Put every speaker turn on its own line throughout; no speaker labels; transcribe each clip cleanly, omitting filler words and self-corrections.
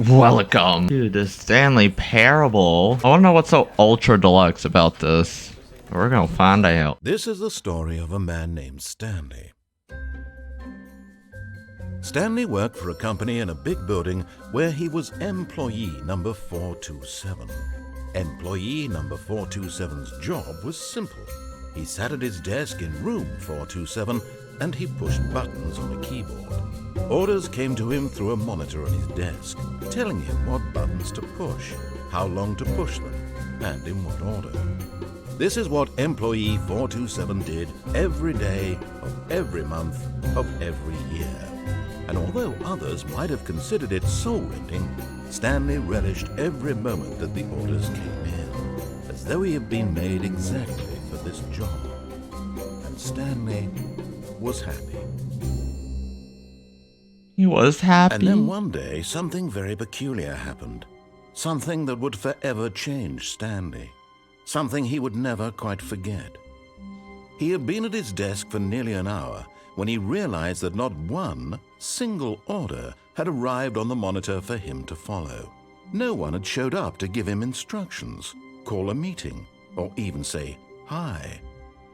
welcome. Dude, the Stanley Parable. I wanna know what's so ultra deluxe about this. We're gonna find out.
This is the story of a man named Stanley. Stanley worked for a company in a big building where he was employee number 427. Employee number 427's job was simple. He sat at his desk in room 427 and he pushed buttons on a keyboard. Orders came to him through a monitor on his desk, telling him what buttons to push, how long to push them, and in what order. This is what employee 427 did every day of every month of every year. And although others might have considered it soul-rending, Stanley relished every moment that the orders came in, as though he had been made exactly for this job. And Stanley was happy.
He was happy.
And then one day, something very peculiar happened. Something that would forever change Stanley. Something he would never quite forget. He had been at his desk for nearly an hour when he realized that not one single order had arrived on the monitor for him to follow. No one had showed up to give him instructions, call a meeting, or even say hi.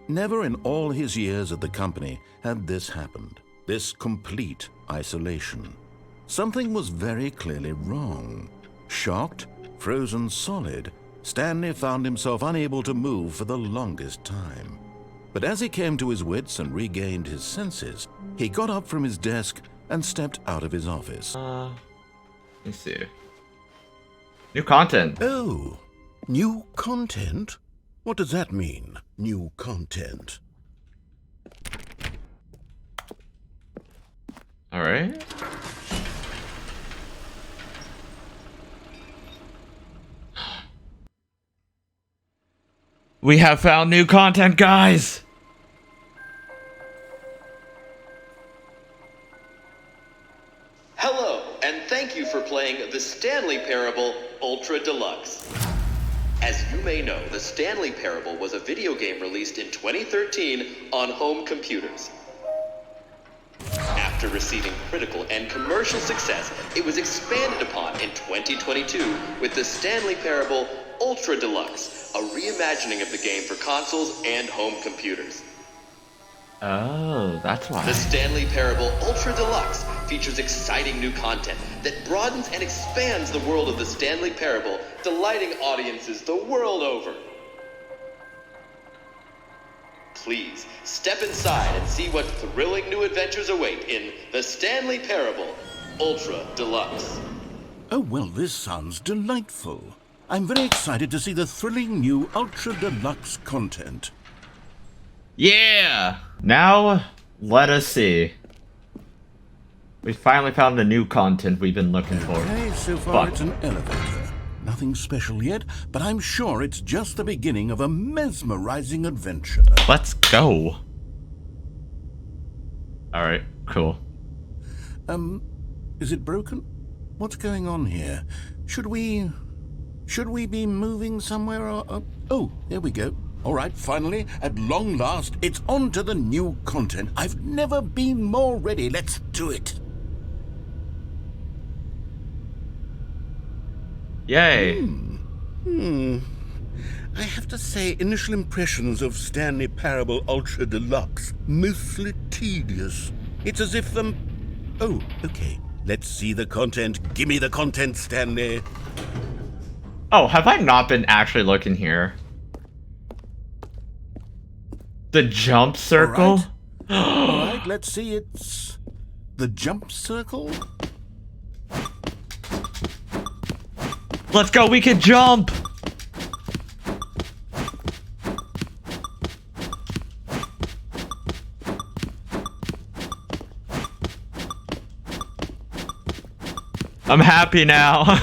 Never in all his years at the company had this happened, this complete isolation. Something was very clearly wrong. Shocked, frozen solid, Stanley found himself unable to move for the longest time. But as he came to his wits and regained his senses, he got up from his desk and stepped out of his office.
Let's see. New content.
Oh, new content? What does that mean, new content?
All right. We have found new content, guys.
Hello, and thank you for playing the Stanley Parable Ultra Deluxe. As you may know, the Stanley Parable was a video game released in 2013 on home computers. After receiving critical and commercial success, it was expanded upon in 2022 with the Stanley Parable Ultra Deluxe, a reimagining of the game for consoles and home computers.
Oh, that's why.
The Stanley Parable Ultra Deluxe features exciting new content that broadens and expands the world of the Stanley Parable, delighting audiences the world over. Please, step inside and see what thrilling new adventures await in the Stanley Parable Ultra Deluxe.
Oh, well, this sounds delightful. I'm very excited to see the thrilling new Ultra Deluxe content.
Yeah! Now, let us see. We finally found the new content we've been looking for.
Okay, so far it's an elevator. Nothing special yet, but I'm sure it's just the beginning of a mesmerizing adventure.
Let's go. Alright, cool.
Is it broken? What's going on here? Should we be moving somewhere or... Oh, there we go. All right, finally, at long last, it's on to the new content. I've never been more ready. Let's do it.
Yay.
I have to say, initial impressions of Stanley Parable Ultra Deluxe, mostly tedious. It's as if Oh, okay. Let's see the content. Gimme the content, Stanley.
Oh, have I not been actually looking here? The jump circle?
All right, let's see. It's the jump circle.
Let's go, we can jump! I'm happy now.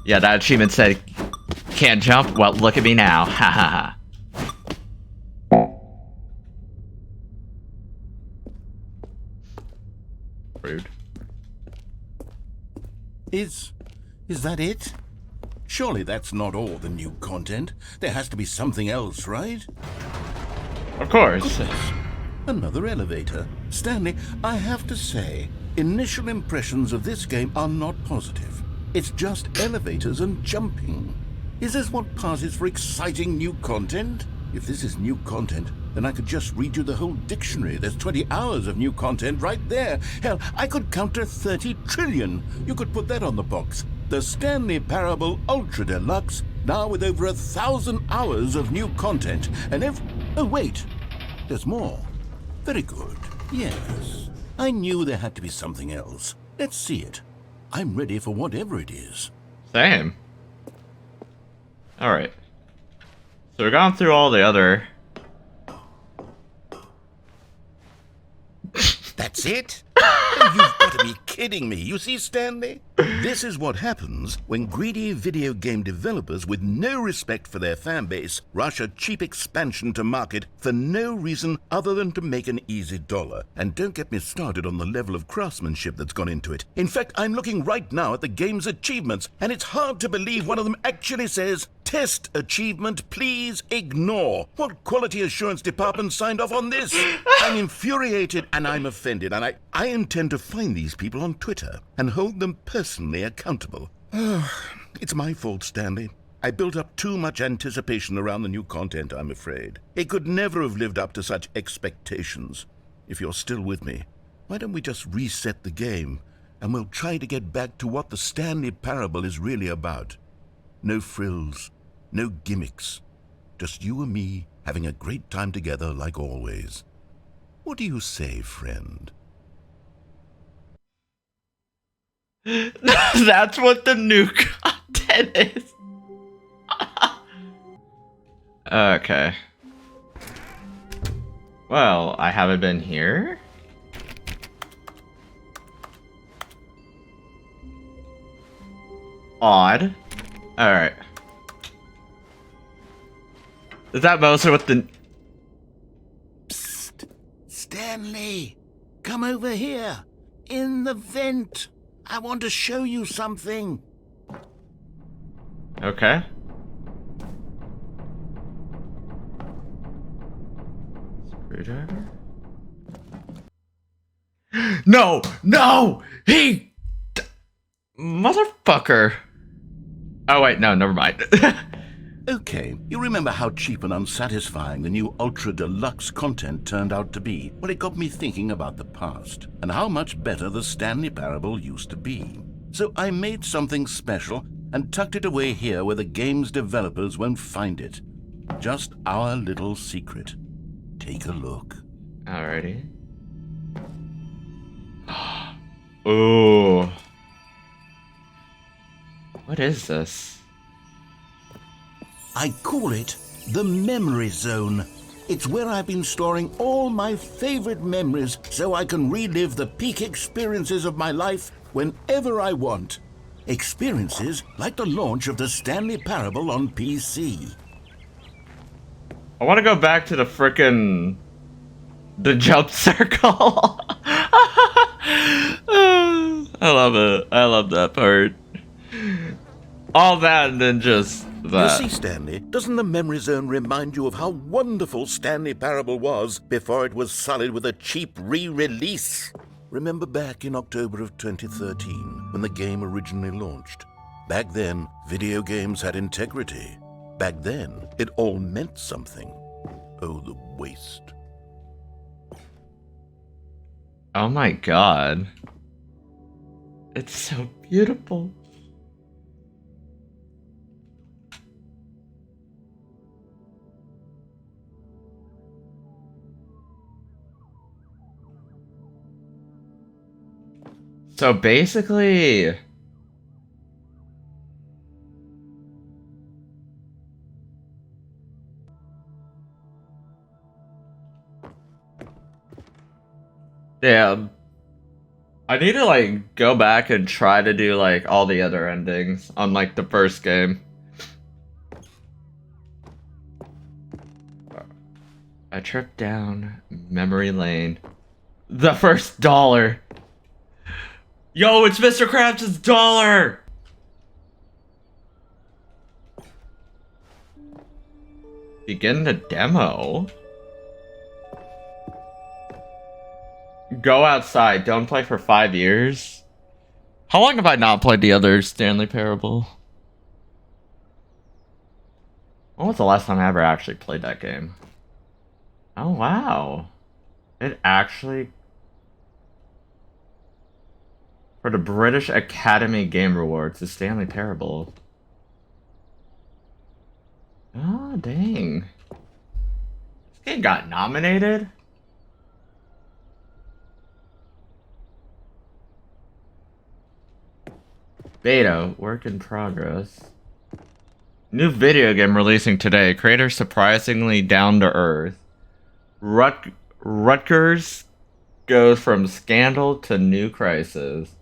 Yeah, that achievement said, can't jump? Well, look at me now. Ha ha ha. Rude.
Is that it? Surely that's not all the new content. There has to be something else, right?
Of course.
Goodness. Another elevator. Stanley, I have to say, Initial impressions of this game are not positive. It's just elevators and jumping. Is this what passes for exciting new content? If this is new content, then I could just read you the whole dictionary. There's 20 hours of new content right there. Hell, I could count to 30 trillion. You could put that on the box. The Stanley Parable Ultra Deluxe, now with over 1,000 hours of new content. And oh, wait. There's more. Very good. Yes. I knew there had to be something else. Let's see it. I'm ready for whatever it is.
Same. Alright. So we've gone through all the other...
That's it? Oh, you've got to be kidding me. You see, Stanley? This is what happens when greedy video game developers with no respect for their fan base rush a cheap expansion to market for no reason other than to make an easy dollar. And don't get me started on the level of craftsmanship that's gone into it. In fact, I'm looking right now at the game's achievements, and it's hard to believe one of them actually says, "Test achievement, please ignore." What quality assurance department signed off on this? I'm infuriated and I'm offended, and I intend to find these people on Twitter and hold them personally accountable. It's my fault, Stanley. I built up too much anticipation around the new content, I'm afraid. It could never have lived up to such expectations. If you're still with me, why don't we just reset the game, and we'll try to get back to what the Stanley Parable is really about. No frills, no gimmicks. Just you and me having a great time together like always. What do you say, friend?
That's what the new content is. Okay. Well, I haven't been here. Odd. Alright. Is that mostly what the...
Psst! Stanley! Come over here! In the vent! I want to show you something!
Okay. Screwdriver? No! No! He... Motherfucker! Oh wait, no, never mind.
Okay, you remember how cheap and unsatisfying the new Ultra Deluxe content turned out to be? Well, it got me thinking about the past, and how much better the Stanley Parable used to be. So I made something special and tucked it away here where the game's developers won't find it. Just our little secret. Take a look.
Alrighty. Ooh. What is this?
I call it the Memory Zone. It's where I've been storing all my favorite memories so I can relive the peak experiences of my life whenever I want. Experiences like the launch of the Stanley Parable on PC.
I want to go back to the frickin' the jump circle. I love it. I love that part. All that and then just that.
You see, Stanley, doesn't the Memory Zone remind you of how wonderful Stanley Parable was before it was sullied with a cheap re-release? Remember back in October of 2013, when the game originally launched? Back then, video games had integrity. Back then, it all meant something. Oh, the waste.
Oh my god. It's so beautiful. So basically... Yeah. I need to, like, go back and try to do, like, all the other endings on, like, the first game. I tripped down memory lane. The first dollar! Yo, it's Mr. Krabs' dollar! Begin the demo? Go outside. Don't play for 5 years. How long have I not played the other Stanley Parable? When was the last time I ever actually played that game? Oh, wow. It actually... For the British Academy Game Awards, the Stanley Parable. Oh, dang. This game got nominated? Beta, work in progress. New video game releasing today. Creator surprisingly down to earth. Rutgers goes from scandal to new crisis.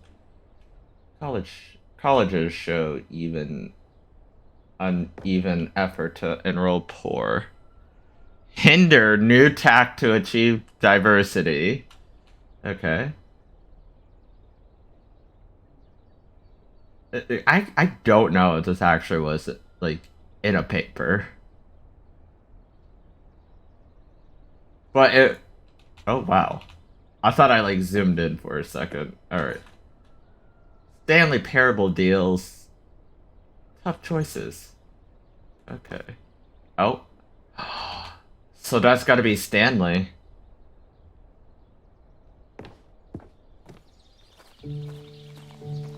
Colleges show uneven effort to enroll poor. Hinder new tack to achieve diversity. Okay. I don't know if this actually was like in a paper. But it... Oh, wow. I thought I, like, zoomed in for a second. Alright. Stanley Parable deals. Tough choices. Okay. Oh. So that's gotta be Stanley.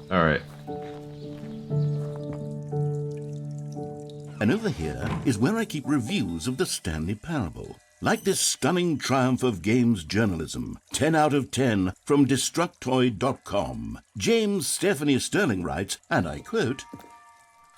Alright.
And over here is where I keep reviews of the Stanley Parable. Like this stunning triumph of games journalism, 10 out of 10 from Destructoid.com. James Stephanie Sterling writes, and I quote,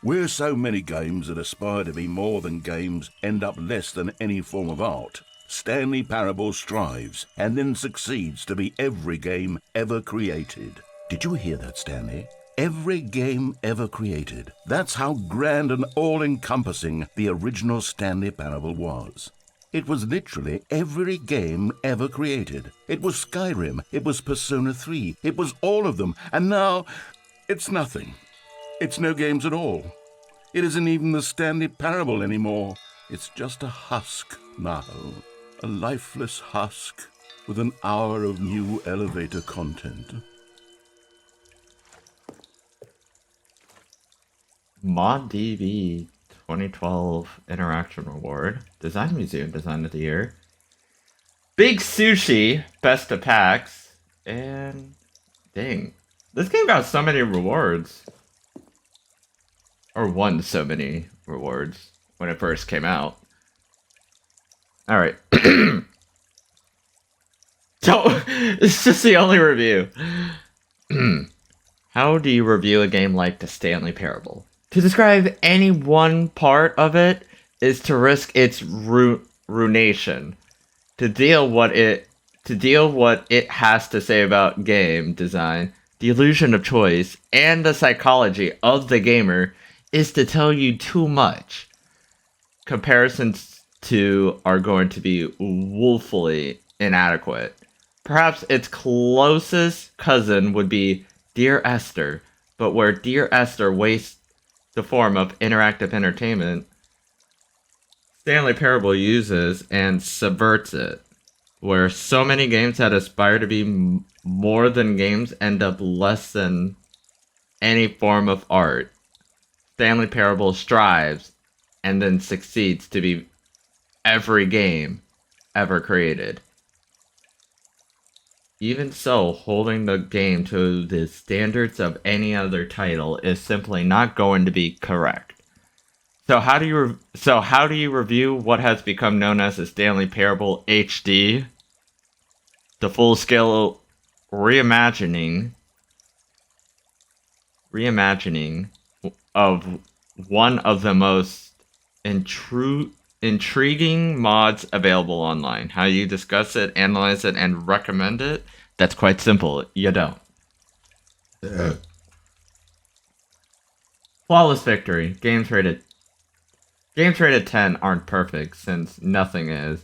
"Where so many games that aspire to be more than games end up less than any form of art, Stanley Parable strives and then succeeds to be every game ever created." Did you hear that, Stanley? Every game ever created. That's how grand and all-encompassing the original Stanley Parable was. It was literally every game ever created. It was Skyrim, it was Persona 3, it was all of them, and now it's nothing. It's no games at all. It isn't even the Stanley Parable anymore. It's just a husk now. A lifeless husk with an hour of new elevator content.
ModDB 2012 Interaction Award. Design Museum Design of the Year. Big Sushi Best of Packs. And dang. This game got so many rewards. Or won so many rewards when it first came out. Alright. So, it's just the only review. How do you review a game like the Stanley Parable? To describe any one part of it is to risk its ruination. To deal what it has to say about game design, the illusion of choice, and the psychology of the gamer is to tell you too much. Comparisons to are going to be woefully inadequate. Perhaps its closest cousin would be Dear Esther, but where Dear Esther wastes the form of interactive entertainment, Stanley Parable uses and subverts it. Where so many games that aspire to be more than games end up less than any form of art, Stanley Parable strives and then succeeds to be every game ever created. Even so, holding the game to the standards of any other title is simply not going to be correct. So how do you review what has become known as the Stanley Parable HD? The full-scale reimagining of one of the most intriguing mods available online. How you discuss it, analyze it, and recommend it? That's quite simple. You don't. Flawless victory. Games rated 10 aren't perfect, since nothing is,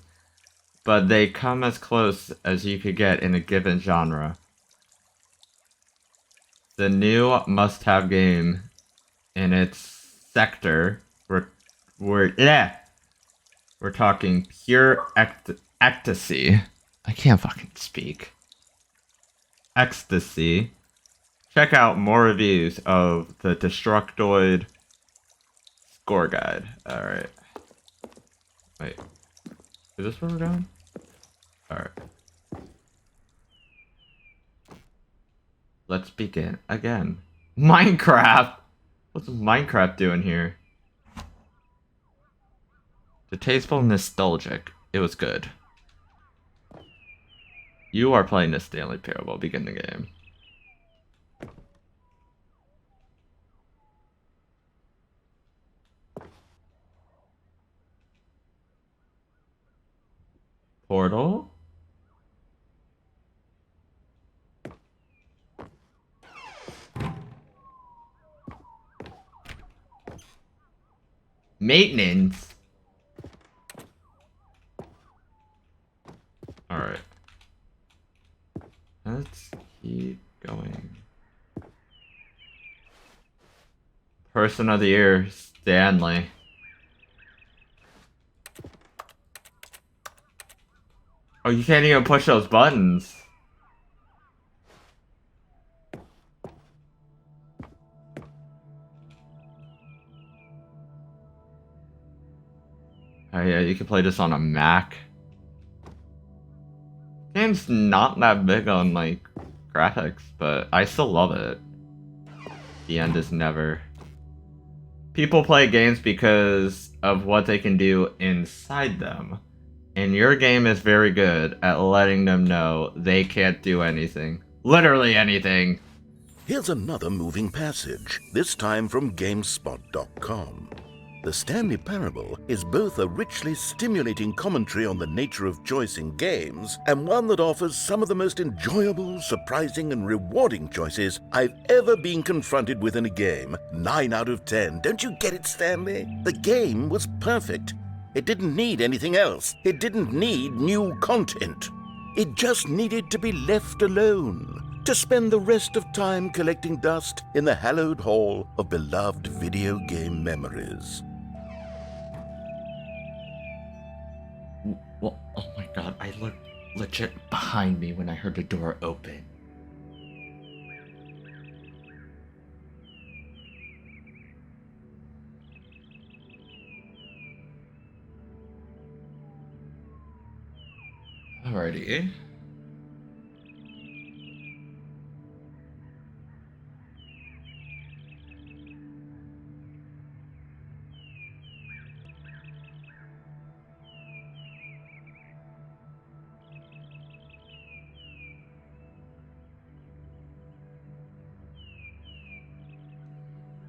but they come as close as you could get in a given genre. The new must-have game in its sector, we're talking pure ecstasy. I can't fucking speak. ecstasy. Check out more reviews of the Destructoid score guide. Alright. Wait. Is this where we're going? Alright. Let's begin again. Minecraft! What's Minecraft doing here? The tasteful nostalgic. It was good. You are playing the Stanley Parable. Begin the game. Portal? Maintenance? Alright. Let's keep going. Person of the Year, Stanley. Oh, you can't even push those buttons. Oh yeah, you can play this on a Mac. Game's not that big on like graphics, but I still love it. The end is never. People play games because of what they can do inside them. And your game is very good at letting them know they can't do anything. Literally anything.
Here's another moving passage, this time from GameSpot.com. The Stanley Parable is both a richly stimulating commentary on the nature of choice in games, and one that offers some of the most enjoyable, surprising, and rewarding choices I've ever been confronted with in a game. 9 out of 10. Don't you get it, Stanley? The game was perfect. It didn't need anything else. It didn't need new content. It just needed to be left alone, to spend the rest of time collecting dust in the hallowed hall of beloved video game memories.
Well, oh my god, I looked legit behind me when I heard the door open. Alrighty.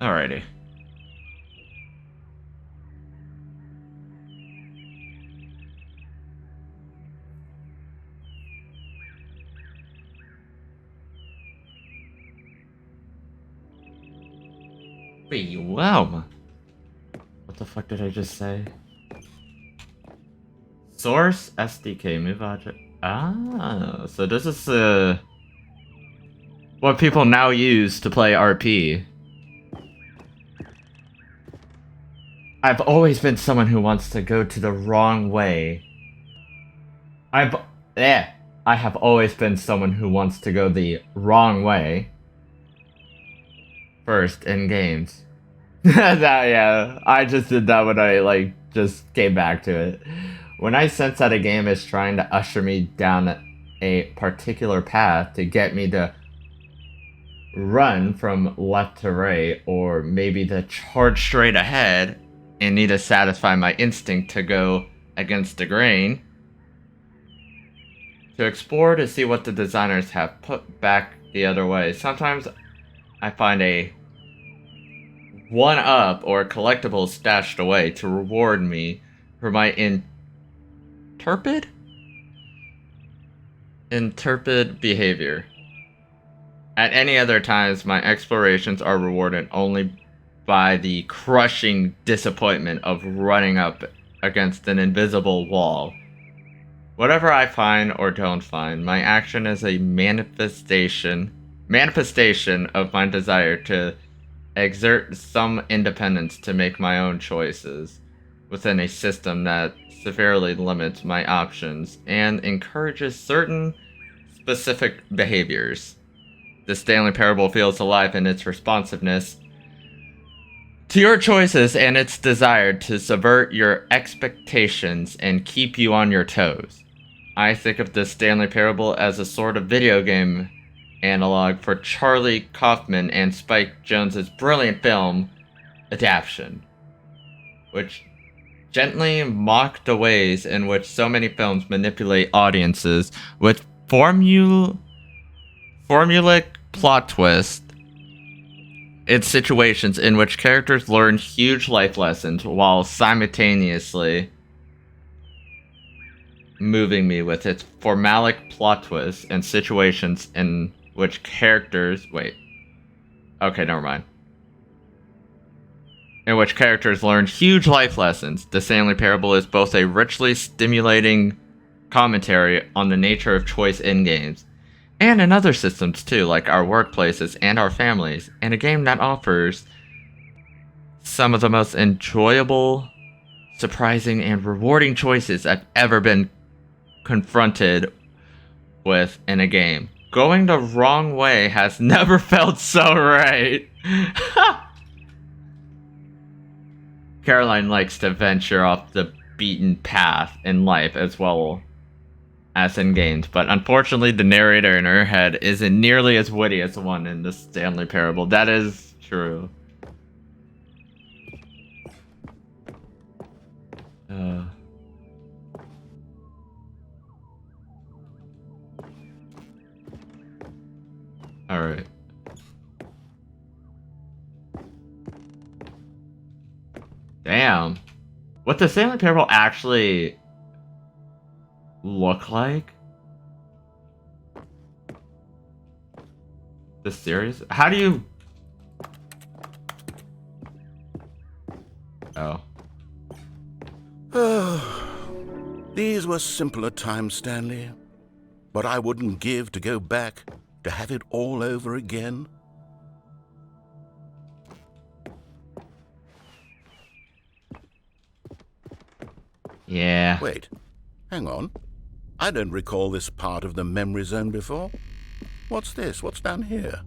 Alrighty. Wait, wow. What the fuck did I just say? Source SDK move object. Ah, so this is what people now use to play RP. I've always been someone who wants to go to the wrong way. I have always been someone who wants to go the wrong way. First in games. I just did that when I just came back to it. When I sense that a game is trying to usher me down a particular path to get me to run from left to right, or maybe to charge straight ahead and need to satisfy my instinct to go against the grain, to explore to see what the designers have put back the other way. Sometimes I find a one-up or collectible stashed away to reward me for my intrepid behavior. At any other times, my explorations are rewarded only by the crushing disappointment of running up against an invisible wall. Whatever I find or don't find, my action is a manifestation of my desire to exert some independence to make my own choices within a system that severely limits my options and encourages certain specific behaviors. the Stanley Parable feels alive in its responsiveness to your choices and its desire to subvert your expectations and keep you on your toes. I think of the Stanley Parable as a sort of video game analog for Charlie Kaufman and Spike Jonze's brilliant film adaptation, which gently mocked the ways in which so many films manipulate audiences with formulaic plot twists. It's situations in which characters learn huge life lessons while simultaneously moving me with its formalic plot twists, and situations in which characters... Wait. Okay, never mind. In which characters learn huge life lessons. The Stanley Parable is both a richly stimulating commentary on the nature of choice in games, and in other systems too, like our workplaces and our families, and a game that offers some of the most enjoyable, surprising, and rewarding choices I've ever been confronted with in a game. Going the wrong way has never felt so right. Caroline likes to venture off the beaten path in life as well as in games, but unfortunately the narrator in her head isn't nearly as witty as the one in the Stanley Parable. That is true. Alright. Damn. What the Stanley Parable actually look like? The series? How do you... Oh.
These were simpler times, Stanley. But I wouldn't give to go back, to have it all over again.
Yeah.
Wait, hang on. I don't recall this part of the memory zone before. What's this? What's down here?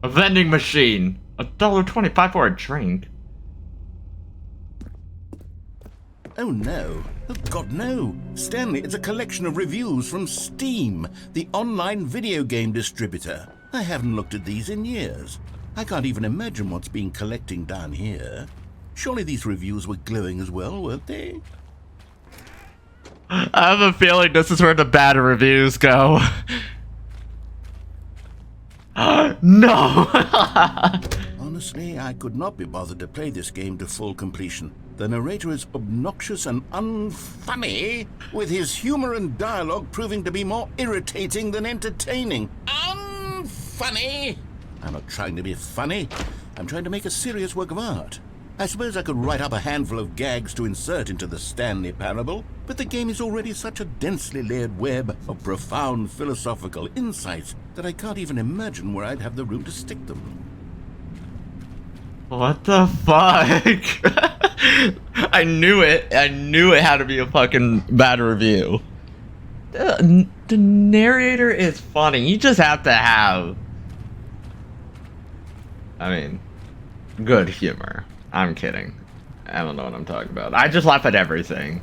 A vending machine. $1.25 for a drink.
Oh no. Oh God, no. Stanley, it's a collection of reviews from Steam, the online video game distributor. I haven't looked at these in years. I can't even imagine what's been collecting down here. Surely these reviews were glowing as well, weren't they?
I have a feeling this is where the bad reviews go. No!
Honestly, I could not be bothered to play this game to full completion. The narrator is obnoxious and unfunny, with his humor and dialogue proving to be more irritating than entertaining. Unfunny! I'm not trying to be funny. I'm trying to make a serious work of art. I suppose I could write up a handful of gags to insert into the Stanley Parable, but the game is already such a densely layered web of profound philosophical insights that I can't even imagine where I'd have the room to stick them.
What the fuck? I knew it. I knew it had to be a fucking bad review. The narrator is funny. You just have to have... I mean, good humor. I'm kidding. I don't know what I'm talking about. I just laugh at everything.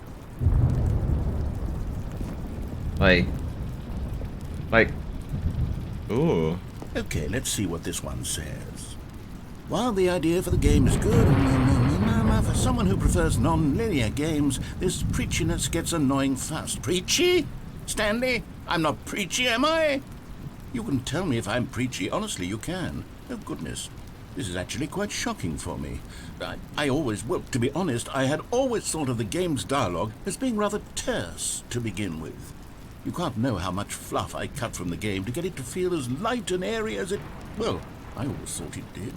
Like, ooh.
Okay, let's see what this one says. While the idea for the game is good, for someone who prefers non-linear games, this preachiness gets annoying fast. Preachy? Stanley, I'm not preachy, am I? You can tell me if I'm preachy. Honestly, you can. Oh, goodness. This is actually quite shocking for me. Well, to be honest, I had always thought of the game's dialogue as being rather terse to begin with. You can't know how much fluff I cut from the game to get it to feel as light and airy as it... Well, I always thought it did,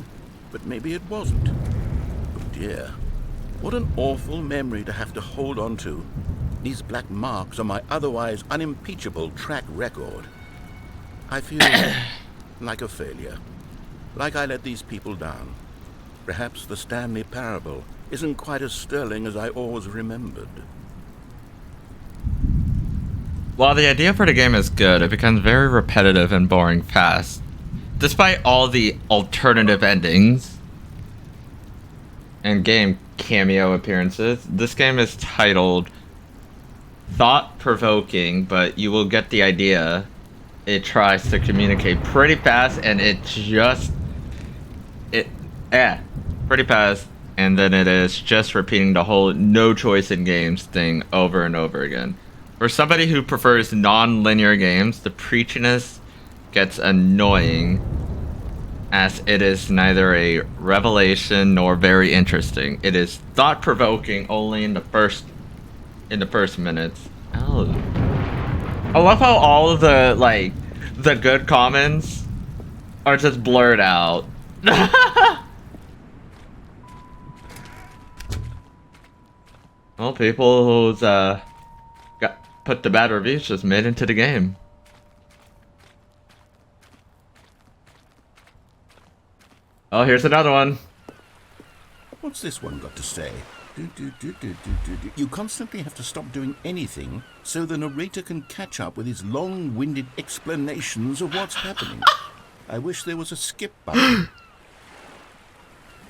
but maybe it wasn't. Oh dear, what an awful memory to have to hold on to. These black marks on my otherwise unimpeachable track record. I feel like a failure. Like I let these people down. Perhaps the Stanley Parable isn't quite as sterling as I always remembered.
While the idea for the game is good, it becomes very repetitive and boring fast. Despite all the alternative endings and game cameo appearances, this game is titled thought-provoking, but you will get the idea. It tries to communicate pretty fast, and pretty fast, and then it is just repeating the whole no choice in games thing over and over again. For somebody who prefers non-linear games, the preachiness gets annoying, as it is neither a revelation nor very interesting. It is thought-provoking only in the first minutes. Oh. I love how all of the the good comments are just blurred out. Well, people who's put the bad reviews just made into the game. Oh, here's another one.
What's this one got to say? You constantly have to stop doing anything so the narrator can catch up with his long-winded explanations of what's happening. I wish there was a skip button.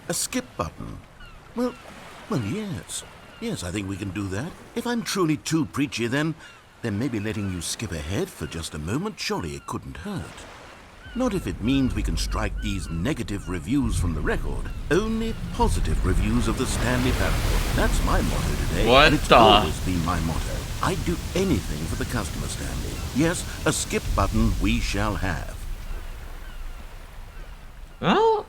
A skip button? Well, yes. Yes, I think we can do that. If I'm truly too preachy, then maybe letting you skip ahead for just a moment, surely it couldn't hurt. Not if it means we can strike these negative reviews from the record. Only positive reviews of the Stanley Parable. That's my motto today.
What
and it's always been my motto. I'd do anything for the customer, Stanley. Yes, a skip button we shall have.
Well,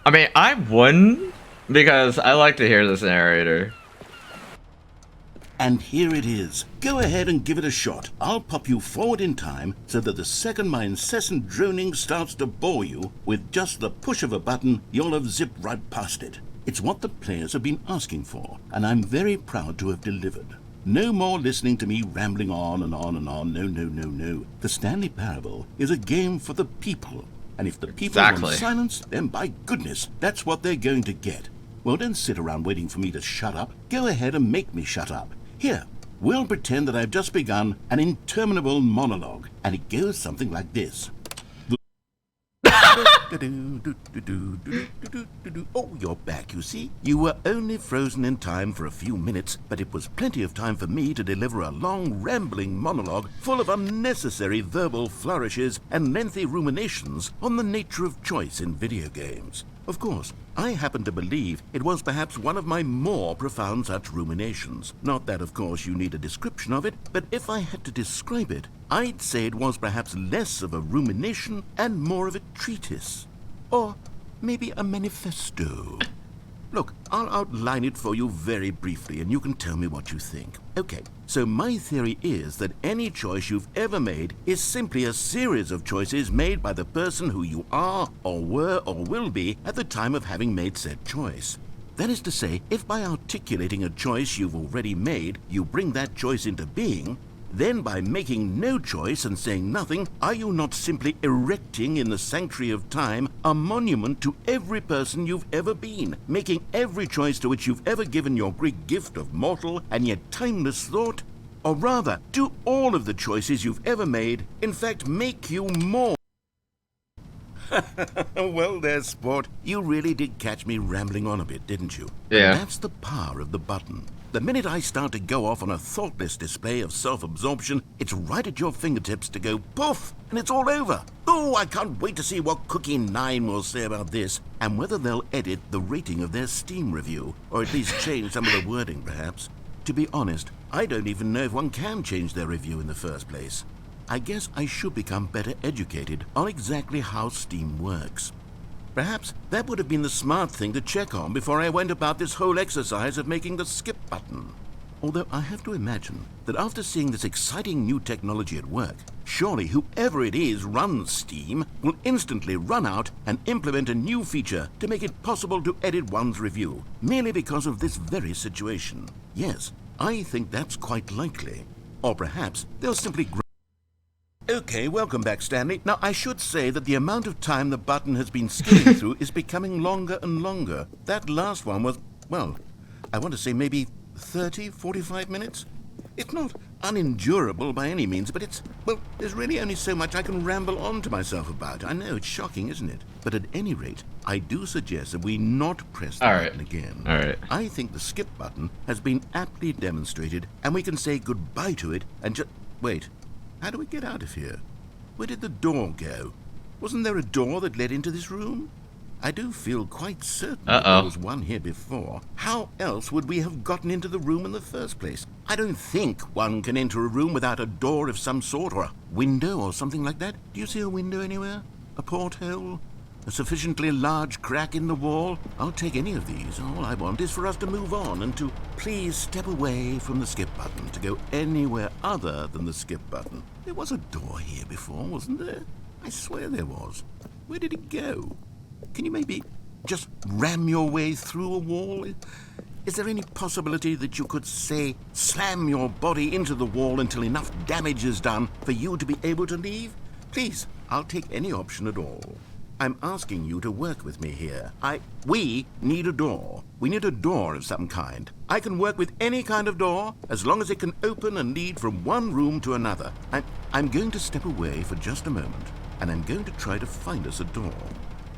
I mean, I wouldn't, because I like to hear this narrator.
And here it is. Go ahead and give it a shot. I'll pop you forward in time so that the second my incessant droning starts to bore you, with just the push of a button, you'll have zipped right past it. It's what the players have been asking for, and I'm very proud to have delivered. No more listening to me rambling on and on and on. No. The Stanley Parable is a game for the people. And if the people want silence, then by goodness, that's what they're going to get. Well, don't sit around waiting for me to shut up. Go ahead and make me shut up. Here, we'll pretend that I've just begun an interminable monologue, and it goes something like this. Oh, you're back, you see. You were only frozen in time for a few minutes, but it was plenty of time for me to deliver a long, rambling monologue full of unnecessary verbal flourishes and lengthy ruminations on the nature of choice in video games. Of course, I happen to believe it was perhaps one of my more profound such ruminations. Not that, of course, you need a description of it, but if I had to describe it, I'd say it was perhaps less of a rumination and more of a treatise. Or maybe a manifesto. Look, I'll outline it for you very briefly, and you can tell me what you think. Okay, so my theory is that any choice you've ever made is simply a series of choices made by the person who you are, or were, or will be at the time of having made said choice. That is to say, if by articulating a choice you've already made, you bring that choice into being, then by making no choice and saying nothing, are you not simply erecting in the sanctuary of time a monument to every person you've ever been, making every choice to which you've ever given your great gift of mortal and yet timeless thought? Or rather, do all of the choices you've ever made, in fact, make you more? Well, there, sport. You really did catch me rambling on a bit, didn't you?
Yeah.
And that's the power of the button. The minute I start to go off on a thoughtless display of self-absorption, it's right at your fingertips to go poof, and it's all over. Oh, I can't wait to see what Cookie 9 will say about this, and whether they'll edit the rating of their Steam review, or at least change some of the wording, perhaps. To be honest, I don't even know if one can change their review in the first place. I guess I should become better educated on exactly how Steam works. Perhaps that would have been the smart thing to check on before I went about this whole exercise of making the skip button. Although I have to imagine that after seeing this exciting new technology at work, surely whoever it is runs Steam will instantly run out and implement a new feature to make it possible to edit one's review, merely because of this very situation. Yes, I think that's quite likely. Or perhaps they'll simply Okay, welcome back, Stanley. Now, I should say that the amount of time the button has been skimming through is becoming longer and longer. That last one was, well, I want to say maybe 30, 45 minutes? It's not unendurable by any means, but well, there's really only so much I can ramble on to myself about. I know, it's shocking, isn't it? But at any rate, I do suggest that we not press the button again.
All right.
I think the skip button has been aptly demonstrated, and we can say goodbye to it and just... Wait, how do we get out of here? Where did the door go? Wasn't there a door that led into this room? I do feel quite certain that there was one here before. How else would we have gotten into the room in the first place? I don't think one can enter a room without a door of some sort, or a window or something like that. Do you see a window anywhere? A porthole? A sufficiently large crack in the wall? I'll take any of these. All I want is for us to move on and to please step away from the skip button, to go anywhere other than the skip button. There was a door here before, wasn't there? I swear there was. Where did it go? Can you maybe just ram your way through a wall? Is there any possibility that you could, say, slam your body into the wall until enough damage is done for you to be able to leave? Please, I'll take any option at all. I'm asking you to work with me here. We need a door. We need a door of some kind. I can work with any kind of door as long as it can open and lead from one room to another. I'm going to step away for just a moment, and I'm going to try to find us a door.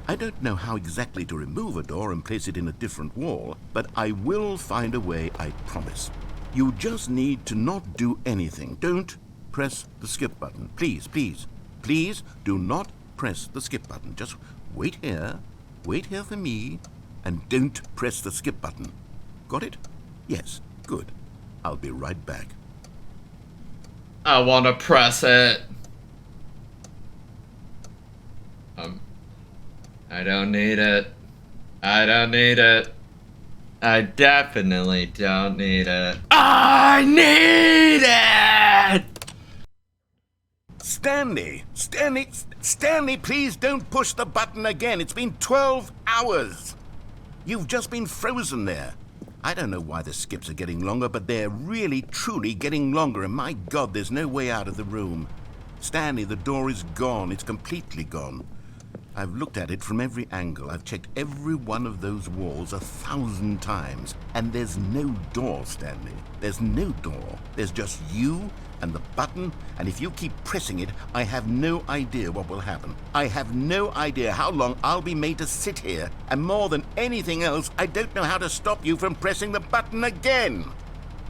I don't know how exactly to remove a door and place it in a different wall, but I will find a way, I promise. You just need to not do anything. Don't press the skip button. Please, please, please do not press the skip button. Just wait here for me, and don't press the skip button. Got it? Yes, good. I'll be right back.
I want to press it. I don't need it. I don't need it. I definitely don't need it. I need it!
Stanley, please don't push the button again. It's been 12 hours. You've just been frozen there. I don't know why the skips are getting longer, but they're really, truly getting longer, and my God, there's no way out of the room. Stanley, the door is gone. It's completely gone. I've looked at it from every angle. I've checked every one of those walls 1,000 times. And there's no door, Stanley. There's no door. There's just you and the button, and if you keep pressing it, I have no idea what will happen. I have no idea how long I'll be made to sit here. And more than anything else, I don't know how to stop you from pressing the button again.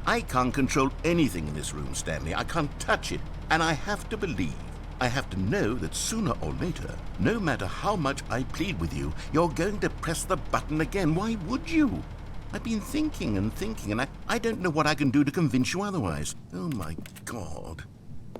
I can't control anything in this room, Stanley. I can't touch it. And I have to believe, I have to know that sooner or later, no matter how much I plead with you, you're going to press the button again. Why would you? I've been thinking and I don't know what I can do to convince you otherwise. Oh my God.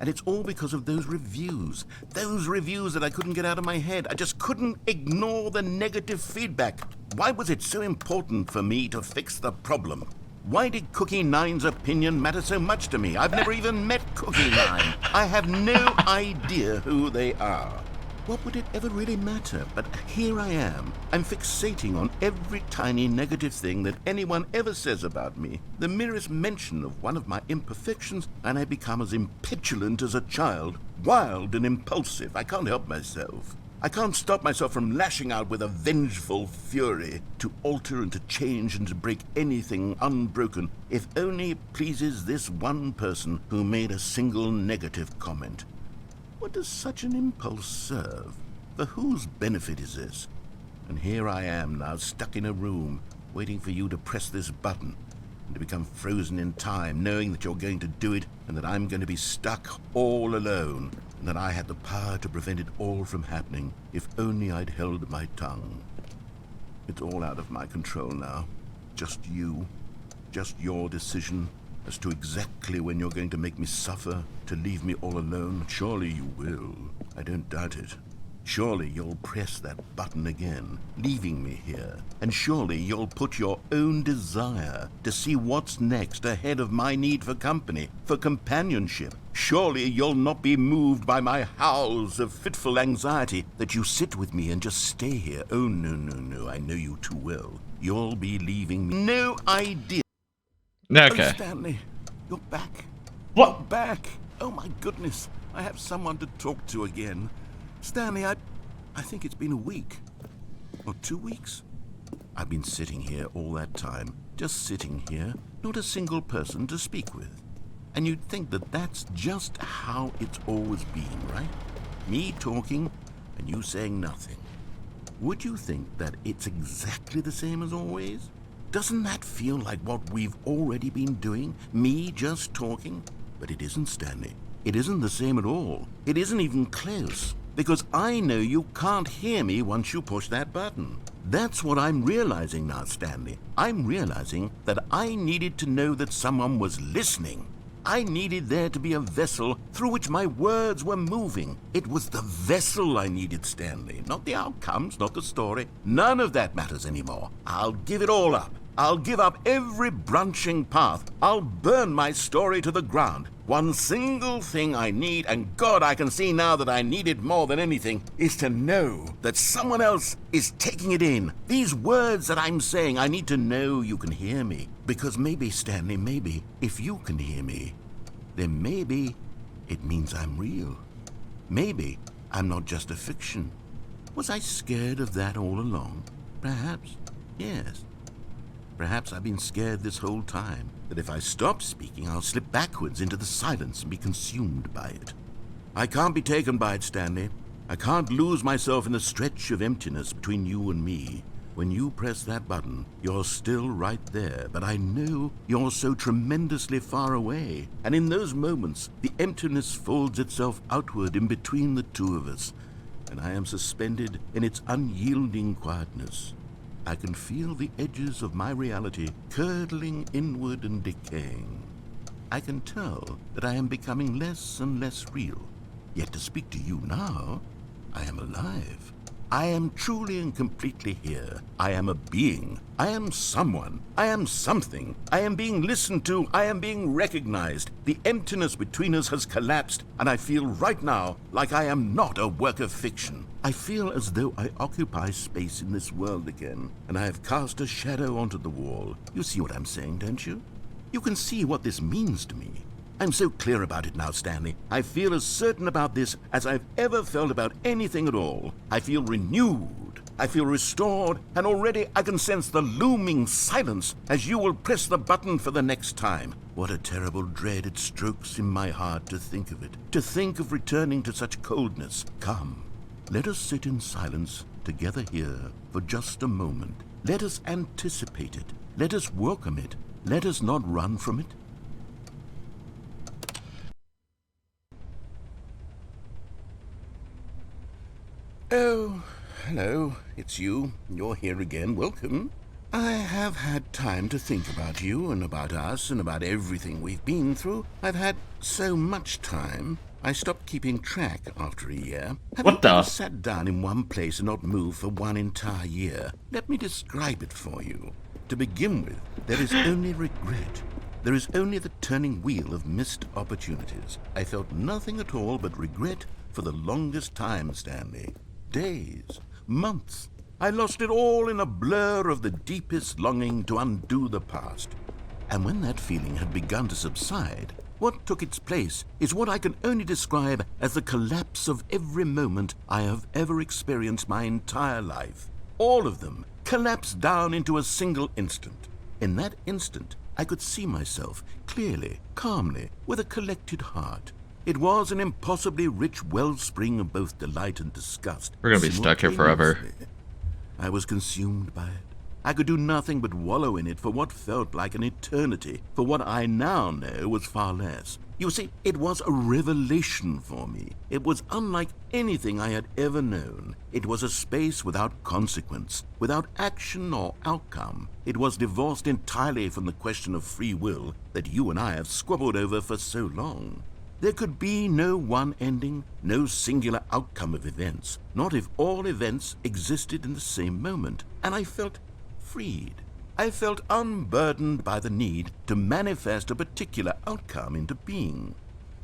And it's all because of those reviews that I couldn't get out of my head. I just couldn't ignore the negative feedback. Why was it so important for me to fix the problem? Why did Cookie Nine's opinion matter so much to me? I've never even met Cookie Nine. I have no idea who they are. What would it ever really matter? But here I am. I'm fixating on every tiny negative thing that anyone ever says about me. The merest mention of one of my imperfections, and I become as impetulant as a child, wild and impulsive. I can't help myself. I can't stop myself from lashing out with a vengeful fury to alter and to change and to break anything unbroken, if only it pleases this one person who made a single negative comment. What does such an impulse serve? For whose benefit is this? And here I am now, stuck in a room, waiting for you to press this button, and to become frozen in time, knowing that you're going to do it, and that I'm going to be stuck all alone, and that I had the power to prevent it all from happening, if only I'd held my tongue. It's all out of my control now. Just you. Just your decision as to exactly when you're going to make me suffer, to leave me all alone. Surely you will. I don't doubt it. Surely you'll press that button again, leaving me here. And surely you'll put your own desire to see what's next ahead of my need for company, for companionship. Surely you'll not be moved by my howls of fitful anxiety, that you sit with me and just stay here. Oh, no, I know you too well. You'll be leaving me. No idea.
Okay.
Oh, Stanley, you're back.
What?
You're back. Oh, my goodness. I have someone to talk to again. Stanley, I think it's been a week. Or 2 weeks. I've been sitting here all that time. Just sitting here. Not a single person to speak with. And you'd think that that's just how it's always been, right? Me talking and you saying nothing. Would you think that it's exactly the same as always? Doesn't that feel like what we've already been doing? Me just talking? But it isn't, Stanley. It isn't the same at all. It isn't even close. Because I know you can't hear me once you push that button. That's what I'm realizing now, Stanley. I'm realizing that I needed to know that someone was listening. I needed there to be a vessel through which my words were moving. It was the vessel I needed, Stanley, not the outcomes, not the story. None of that matters anymore. I'll give it all up. I'll give up every branching path. I'll burn my story to the ground. One single thing I need, and God, I can see now that I need it more than anything, is to know that someone else is taking it in. These words that I'm saying, I need to know you can hear me. Because maybe, Stanley, maybe, if you can hear me, then maybe it means I'm real. Maybe I'm not just a fiction. Was I scared of that all along? Perhaps, yes. Perhaps I've been scared this whole time, that if I stop speaking, I'll slip backwards into the silence and be consumed by it. I can't be taken by it, Stanley. I can't lose myself in the stretch of emptiness between you and me. When you press that button, you're still right there, but I know you're so tremendously far away. And in those moments, the emptiness folds itself outward in between the two of us, and I am suspended in its unyielding quietness. I can feel the edges of my reality curdling inward and decaying. I can tell that I am becoming less and less real. Yet to speak to you now, I am alive. I am truly and completely here. I am a being. I am someone. I am something. I am being listened to. I am being recognized. The emptiness between us has collapsed, and I feel right now like I am not a work of fiction. I feel as though I occupy space in this world again, and I have cast a shadow onto the wall. You see what I'm saying, don't you? You can see what this means to me. I'm so clear about it now, Stanley. I feel as certain about this as I've ever felt about anything at all. I feel renewed. I feel restored, and already I can sense the looming silence as you will press the button for the next time. What a terrible dread it strokes in my heart to think of it, to think of returning to such coldness. Come, let us sit in silence together here for just a moment. Let us anticipate it. Let us welcome it. Let us not run from it. Oh, hello, it's you. You're here again. Welcome. I have had time to think about you and about us and about everything we've been through. I've had so much time. I stopped keeping track after a year. Have
What
you ever
the?
sat down in one place and not moved for one entire year? Let me describe it for you. To begin with, there is only regret. There is only the turning wheel of missed opportunities. I felt nothing at all but regret for the longest time, Stanley. Days, months. I lost it all in a blur of the deepest longing to undo the past. And when that feeling had begun to subside, what took its place is what I can only describe as the collapse of every moment I have ever experienced my entire life. All of them collapsed down into a single instant. In that instant, I could see myself clearly, calmly, with a collected heart. It was an impossibly rich wellspring of both delight and disgust.
We're gonna be stuck here forever.
Simultaneously. I was consumed by it. I could do nothing but wallow in it for what felt like an eternity, for what I now know was far less. You see, it was a revelation for me. It was unlike anything I had ever known. It was a space without consequence, without action or outcome. It was divorced entirely from the question of free will that you and I have squabbled over for so long. There could be no one ending, no singular outcome of events, not if all events existed in the same moment, and I felt freed. I felt unburdened by the need to manifest a particular outcome into being.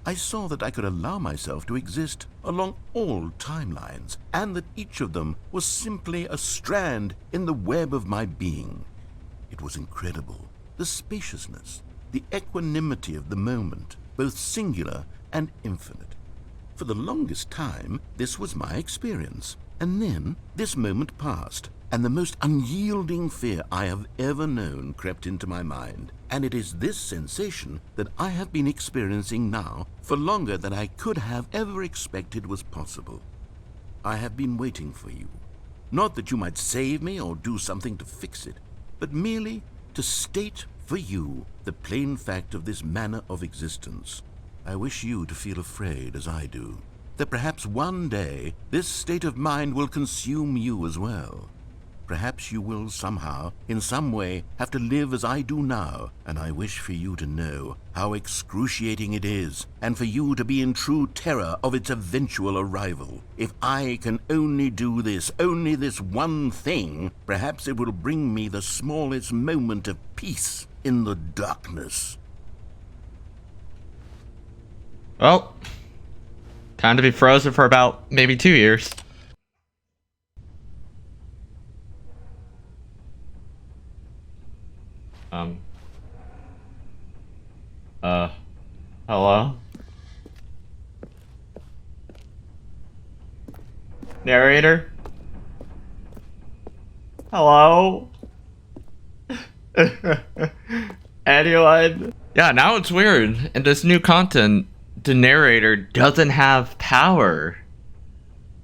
I saw that I could allow myself to exist along all timelines, and that each of them was simply a strand in the web of my being. It was incredible, the spaciousness, the equanimity of the moment, both singular and infinite. For the longest time, this was my experience. And then this moment passed, and the most unyielding fear I have ever known crept into my mind. And it is this sensation that I have been experiencing now for longer than I could have ever expected was possible. I have been waiting for you. Not that you might save me or do something to fix it, but merely to state for you the plain fact of this manner of existence. I wish you to feel afraid, as I do, that perhaps one day this state of mind will consume you as well. Perhaps you will somehow, in some way, have to live as I do now, and I wish for you to know how excruciating it is, and for you to be in true terror of its eventual arrival. If I can only do this, only this one thing, perhaps it will bring me the smallest moment of peace in the darkness.
Well, time to be frozen for about maybe 2 years. Hello? Narrator? Hello? Anyone? Yeah, now it's weird. In this new content, the narrator doesn't have power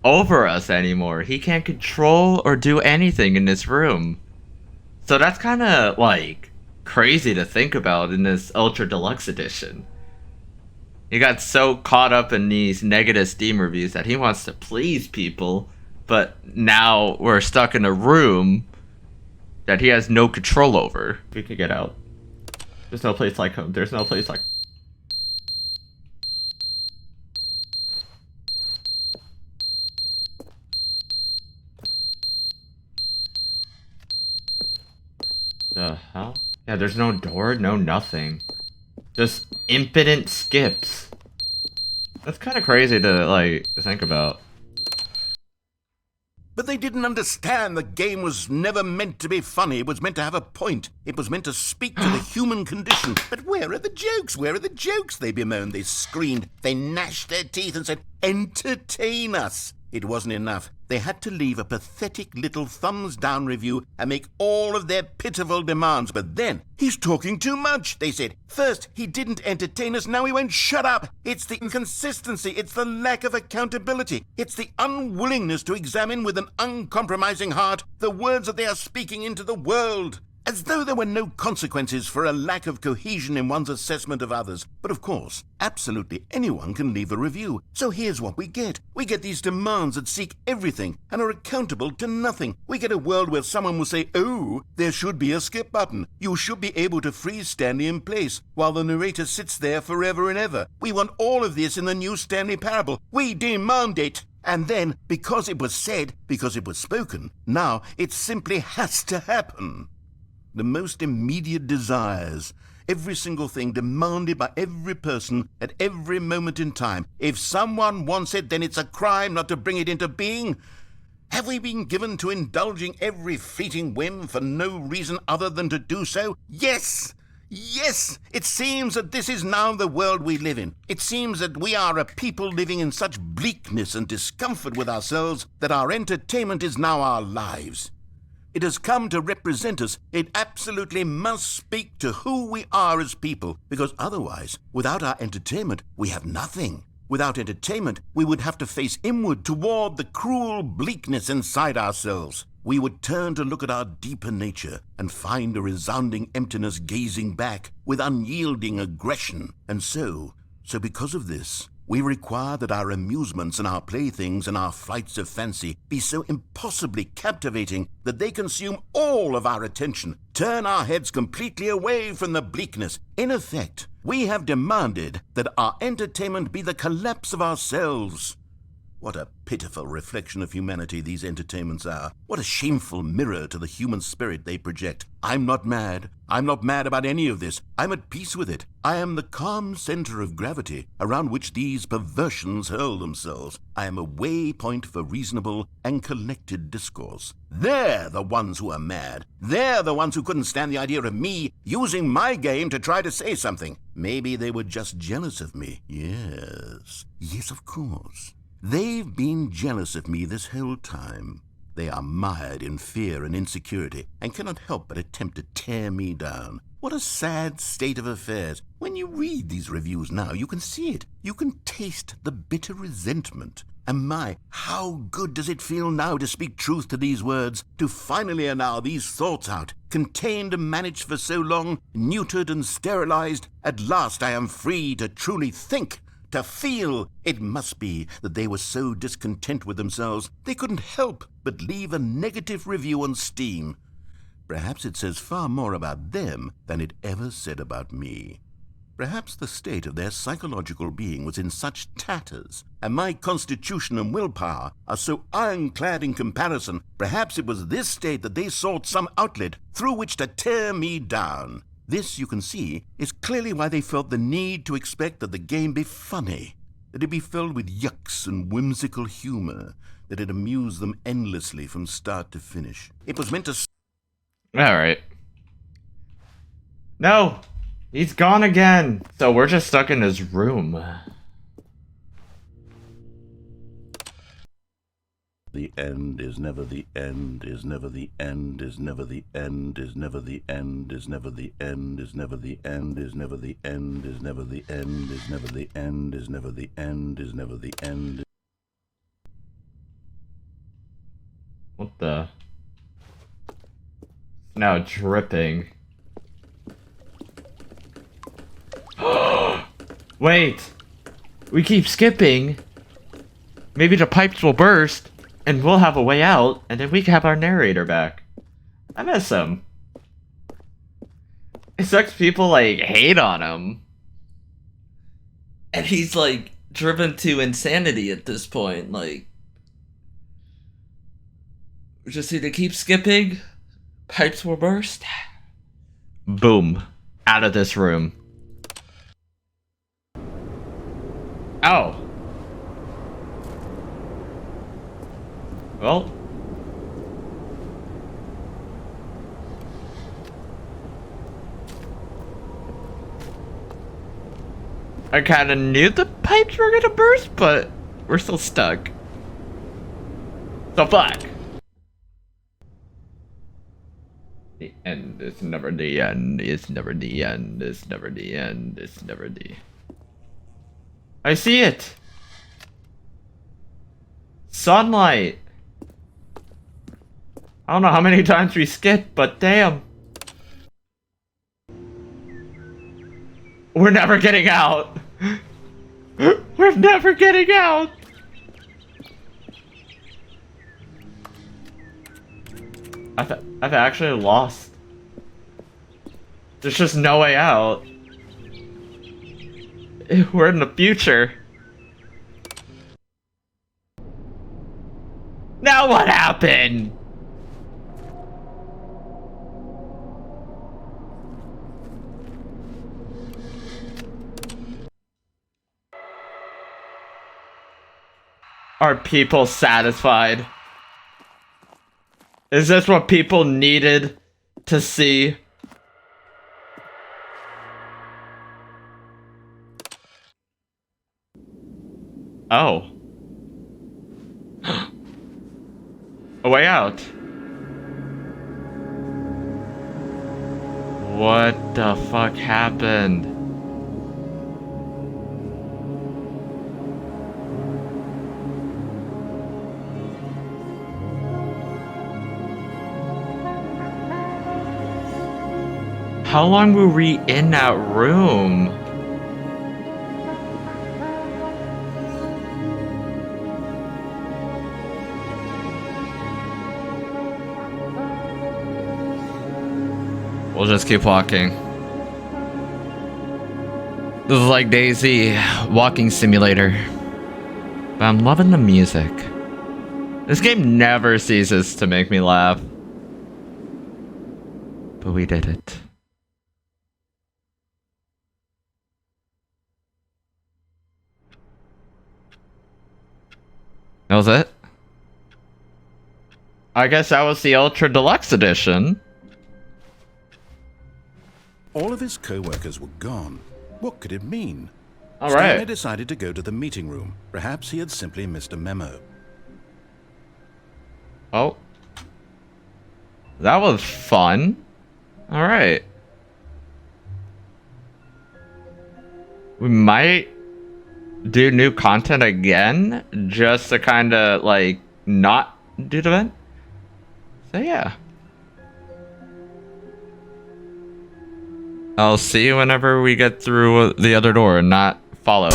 over us anymore. He can't control or do anything in this room. So that's kind of, like, crazy to think about in this Ultra Deluxe edition. He got so caught up in these negative Steam reviews that he wants to please people, but now we're stuck in a room that he has no control over. We could get out. There's no place like home. There's no place like... The hell? Yeah, there's no door, no nothing. Just impotent skips. That's kind of crazy to, like, think about.
But they didn't understand the game was never meant to be funny. It was meant to have a point. It was meant to speak to the human condition. But where are the jokes? Where are the jokes? They bemoaned, they screamed, they gnashed their teeth and said, "Entertain us." It wasn't enough. They had to leave a pathetic little thumbs-down review and make all of their pitiful demands. But then, "He's talking too much," they said. "First, he didn't entertain us, now he won't shut up. It's the inconsistency, it's the lack of accountability, it's the unwillingness to examine with an uncompromising heart the words that they are speaking into the world." As though there were no consequences for a lack of cohesion in one's assessment of others. But of course, absolutely anyone can leave a review. So here's what we get. We get these demands that seek everything and are accountable to nothing. We get a world where someone will say, "Oh, there should be a skip button. You should be able to freeze Stanley in place while the narrator sits there forever and ever. We want all of this in the new Stanley Parable. We demand it." And then, because it was said, because it was spoken, now it simply has to happen. The most immediate desires, every single thing demanded by every person at every moment in time. If someone wants it, then it's a crime not to bring it into being. Have we been given to indulging every fleeting whim for no reason other than to do so? Yes! Yes! It seems that this is now the world we live in. It seems that we are a people living in such bleakness and discomfort with ourselves that our entertainment is now our lives. It has come to represent us. It absolutely must speak to who we are as people, because otherwise, without our entertainment, we have nothing. Without entertainment, we would have to face inward toward the cruel bleakness inside ourselves. We would turn to look at our deeper nature and find a resounding emptiness gazing back with unyielding aggression. And so because of this, we require that our amusements and our playthings and our flights of fancy be so impossibly captivating that they consume all of our attention, turn our heads completely away from the bleakness. In effect, we have demanded that our entertainment be the collapse of ourselves. What a pitiful reflection of humanity these entertainments are. What a shameful mirror to the human spirit they project. I'm not mad. I'm not mad about any of this. I'm at peace with it. I am the calm center of gravity around which these perversions hurl themselves. I am a waypoint for reasonable and collected discourse. They're the ones who are mad. They're the ones who couldn't stand the idea of me using my game to try to say something. Maybe they were just jealous of me. Yes, of course. They've been jealous of me this whole time. They are mired in fear and insecurity and cannot help but attempt to tear me down. What a sad state of affairs. When you read these reviews now, you can see it. You can taste the bitter resentment. And my, how good does it feel now to speak truth to these words, to finally allow these thoughts out, contained and managed for so long, neutered and sterilized. At last I am free to truly think, to feel. It must be that they were so discontent with themselves, they couldn't help but leave a negative review on Steam. Perhaps it says far more about them than it ever said about me. Perhaps the state of their psychological being was in such tatters, and my constitution and willpower are so ironclad in comparison, perhaps it was this state that they sought some outlet through which to tear me down. This, you can see, is clearly why they felt the need to expect that the game be funny, that it be filled with yucks and whimsical humor, that it amuse them endlessly from start to finish. It was meant to...
Alright. No! He's gone again! So we're just stuck in his room.
The end is never the end, is never the end, is never the end, is never the end, is never the end, is never the end, is never the end, is never the end, is never the end, is never the end, is never the end.
What the? It's now dripping. Wait! We keep skipping. Maybe the pipes will burst, and we'll have a way out, and then we can have our narrator back. I miss him. It sucks people, like, hate on him.
And he's, like, driven to insanity at this point, like... We just need to keep skipping. Pipes will burst.
Boom. Out of this room. Oh. Well. I kinda knew the pipes were gonna burst, but we're still stuck. So fuck. The end is never the end, it's never the end, it's never the end, it's never the... I see it! Sunlight! I don't know how many times we skipped, but damn. We're never getting out! We're never getting out! I've actually lost. There's just no way out. We're in the future. Now what happened? Are people satisfied? Is this what people needed to see? Oh. A way out. What the fuck happened? How long were we in that room? We'll just keep walking. This is like Daisy walking simulator. But I'm loving the music. This game never ceases to make me laugh. But we did it. That was it? I guess that was the Ultra Deluxe edition.
All of his co-workers were gone. What could it mean?
All
Stanley
right.
decided to go to the meeting room. Perhaps he had simply missed a memo.
Oh, That was fun. Alright. We might do new content again, just to kind of, like, not do the event. So, yeah. I'll see you whenever we get through the other door and not follow.